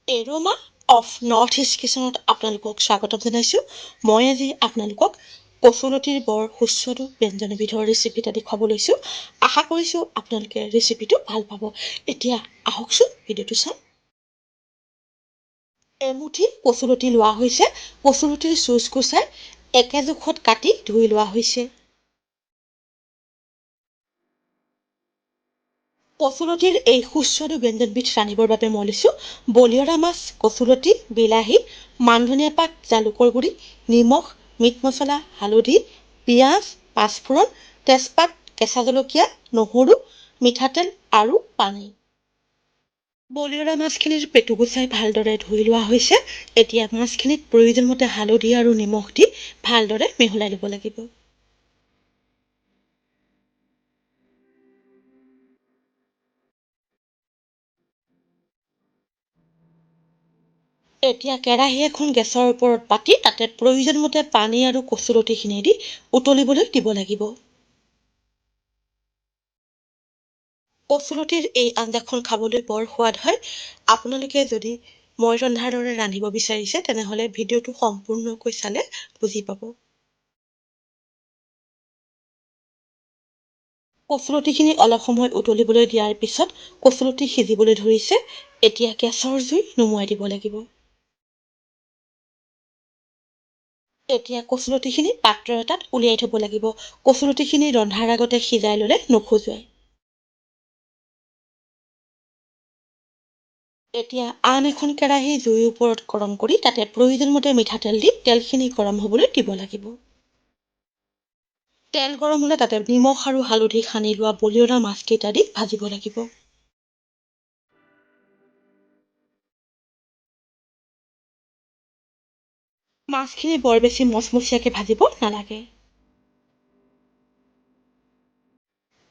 Aroma of North east কিচেনত আপোনালোকক স্বাগতম জনাইছোঁ। মই আজি আপোনালোকক কচুলতিৰ বৰ সুস্বাদু ব্যঞ্জনবিধৰ ৰেচিপি এটা দেখুৱাব লৈছোঁ। আশা কৰিছোঁ আপোনালোকে ৰেচিপিটো ভাল পাব। এতিয়া আহকচোন ভিডিঅ'টো চাওঁ। এমুঠি কচুলতি লোৱা হৈছে। কচুলতিৰ চুচ গুচাই একে জোখত কাটি ধুই লোৱা হৈছে। কচুলতিৰ এই সুস্বাদু ব্যঞ্জনবিধ ৰান্ধিবৰ বাবে মই লৈছোঁ বলিয়ৰা মাছ, কচুলতি, বিলাহী, মান ধনিয়া পাত, জালুকৰ গুড়ি, নিমখ, মিট মছলা, হালধি, পিঁয়াজ, পাঁচফোৰণ, তেজপাত, কেঁচা জলকীয়া, নহৰু, মিঠাতেল আৰু পানী। বলিয়ৰা মাছখিনিৰ পেটু গুচাই ভালদৰে ধুই লোৱা হৈছে। এতিয়া মাছখিনিত প্ৰয়োজনমতে হালধি আৰু নিমখ দি ভালদৰে মিহলাই ল'ব লাগিব। এতিয়া কেৰাহী এখন গেছৰ ওপৰত পাতি তাতে প্ৰয়োজনমতে পানী আৰু কচুলতিখিনি দি উতলিবলৈ দিব লাগিব। কচুলতিৰ এই আঞ্জাখন খাবলৈ বৰ সোৱাদ হয়। আপোনালোকে যদি মই ৰন্ধাৰ দৰে ৰান্ধিব বিচাৰিছে তেনেহ'লে ভিডিঅ'টো সম্পূৰ্ণকৈ চালে বুজি পাব। কচুলতিখিনি অলপ সময় উতলিবলৈ দিয়াৰ পিছত কচুলতি সিজিবলৈ ধৰিছে। এতিয়া গেছৰ জুই নুমুৱাই দিব লাগিব। এতিয়া কচুলতিখিনি পাত্ৰ এটাত উলিয়াই থ'ব লাগিব। কচুলতিখিনি ৰন্ধাৰ আগতে সিজাই ল'লে নোখোজোৱায়। এতিয়া আন এখন কেৰাহী জুইৰ ওপৰত গৰম কৰি তাতে প্ৰয়োজনমতে মিঠাতেল দি তেলখিনি গৰম হ'বলৈ দিব লাগিব। তেল গৰম হ'লে তাতে নিমখ আৰু হালধি সানি লোৱা বলিয়ৰা মাছকেইটা দি ভাজিব লাগিব। মাছখিনি বৰ বেছি মচমচীয়াকৈ ভাজিব নালাগে।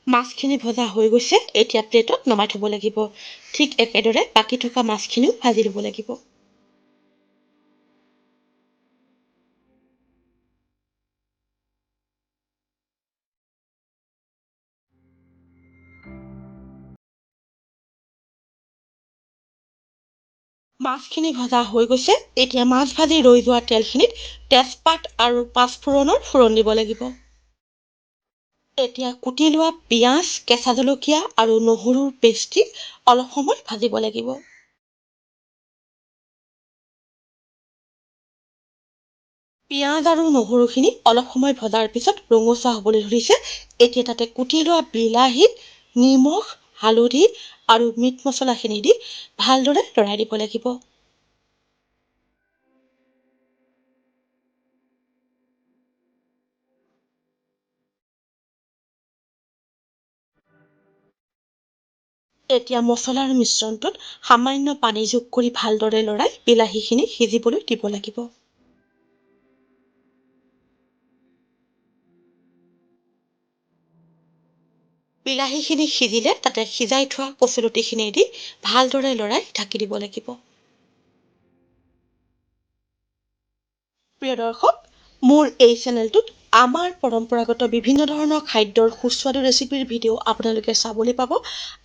মাছখিনি ভজা হৈ গৈছে। এতিয়া প্লেটত নমাই থ'ব লাগিব। ঠিক একেদৰে বাকী থকা মাছখিনিও ভাজি ল'ব লাগিব। মাছখিনি ভজা হৈ গৈছে। এতিয়া মাছ ভাজি ৰৈ যোৱা তেলখিনিত তেজপাত আৰু পাঁচফোৰণৰ ফোৰণ দিব লাগিব। এতিয়া কুটি লোৱা পিঁয়াজ, কেঁচা জলকীয়া আৰু নহৰুৰ পেষ্ট দি অলপ সময় ভাজিব লাগিব। পিঁয়াজ আৰু নহৰুখিনি অলপ সময় ভজাৰ পিছত ৰঙচুৱা হ'বলৈ ধৰিছে। এতিয়া তাতে কুটি লোৱা বিলাহী, নিমখ, হালধি আৰু মিট মছলাখিনি দি ভালদৰে লৰাই দিব লাগিব। এতিয়া মছলাৰ মিশ্ৰণটোত সামান্য পানী যোগ কৰি ভালদৰে লৰাই বিলাহীখিনি সিজিবলৈ দিব লাগিব। বিলাহীখিনি সিজিলে তাতে সিজাই থোৱা কচুলতিখিনি দি ভালদৰে লৰাই ঢাকি দিব লাগিব। প্ৰিয় দৰ্শক, মোৰ এই চেনেলটোত আমাৰ পৰম্পৰাগত বিভিন্ন ধৰণৰ খাদ্যৰ সুস্বাদু ৰেচিপিৰ ভিডিঅ' আপোনালোকে চাবলৈ পাব।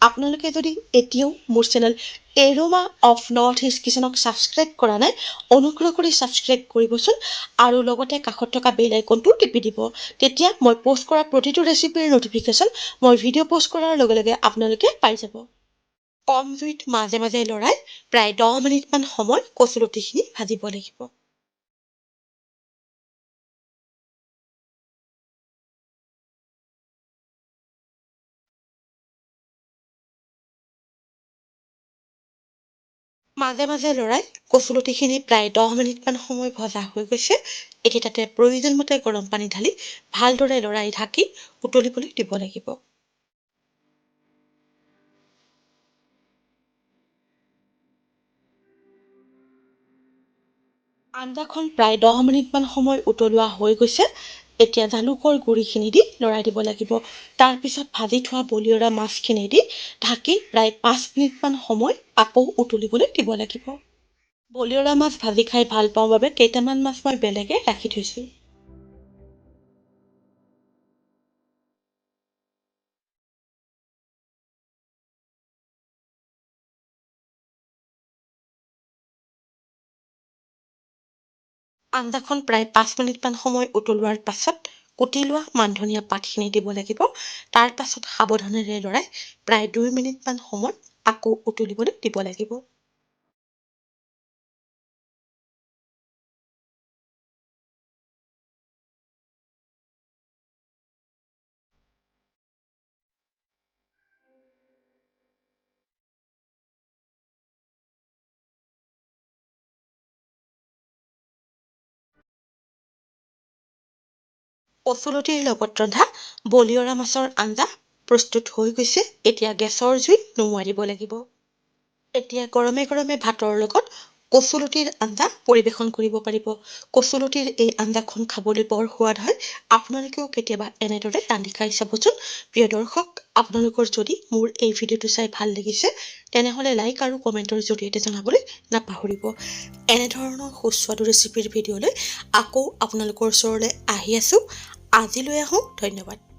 আপোনালোকে যদি এতিয়াও মোৰ channel Aroma of North East কিচেনক ছাবস্ক্ৰাইব কৰা নাই, অনুগ্ৰহ কৰি ছাবস্ক্ৰাইব কৰিবচোন আৰু লগতে কাষত থকা বেল আইকনটো টিপি দিব। তেতিয়া মই প'ষ্ট কৰা প্ৰতিটো ৰেচিপিৰ ন'টিফিকেশ্যন মই ভিডিঅ' প'ষ্ট কৰাৰ লগে লগে আপোনালোকে পাই যাব। কম জুইত মাজে মাজে লৰাই প্ৰায় 10 মিনিটমান সময় কচুলতিখিনি ভাজিব লাগিব। মাজে মাজে লৰাই কচুলতিখিনি প্ৰায় 10 মিনিটমান সময় ভজা হৈ গৈছে। এতিয়া তাতে প্ৰয়োজনমতে গৰম পানী ঢালি ভালদৰে লৰাই ঢাকি উতলিবলৈ দিব লাগিব। আঞ্জাখন প্ৰায় 10 মিনিটমান সময় উতলোৱা হৈ গৈছে। এতিয়া জালুকৰ গুড়িখিনি দি লৰাই দিব লাগিব। তাৰপিছত ভাজি থোৱা বলিয়ৰা মাছখিনি দি ঢাকি প্ৰায় 5 মিনিটমান সময় আকৌ উতলিবলৈ দিব লাগিব। বলিয়ৰা মাছ ভাজি খাই ভাল পাওঁ বাবে কেইটামান মাছ মই বেলেগে ৰাখি থৈছোঁ। আঞ্জাখন প্ৰায় 5 মিনিটমান সময় উতলোৱাৰ পাছত কুটি লোৱা মানধনীয়া পাতখিনি দিব লাগিব। তাৰ পাছত সাৱধানেৰে লৰাই প্ৰায় 2 মিনিটমান সময় আকৌ উতলিবলৈ দিব লাগিব। কচুলতিৰ লগত ৰন্ধা বলিয়ৰা মাছৰ আঞ্জা প্ৰস্তুত হৈ গৈছে। এতিয়া গেছৰ জুই নুমুৱাই দিব লাগিব। এতিয়া গৰমে গৰমে ভাতৰ লগত কচুলতিৰ আঞ্জা পৰিৱেশন কৰিব পাৰিব। কচুলতিৰ এই আঞ্জাখন খাবলৈ বৰ সোৱাদ হয়। আপোনালোকেও কেতিয়াবা এনেদৰে ৰান্ধি খাই চাবচোন। প্ৰিয় দৰ্শক, আপোনালোকৰ যদি মোৰ এই ভিডিঅ'টো চাই ভাল লাগিছে তেনেহ'লে লাইক আৰু কমেণ্টৰ জৰিয়তে জনাবলৈ নাপাহৰিব। এনেধৰণৰ সুস্বাদু ৰেচিপিৰ ভিডিঅ'লৈ আকৌ আপোনালোকৰ ওচৰলৈ আহি আছোঁ। আজিলৈ আহোঁ, ধন্যবাদ।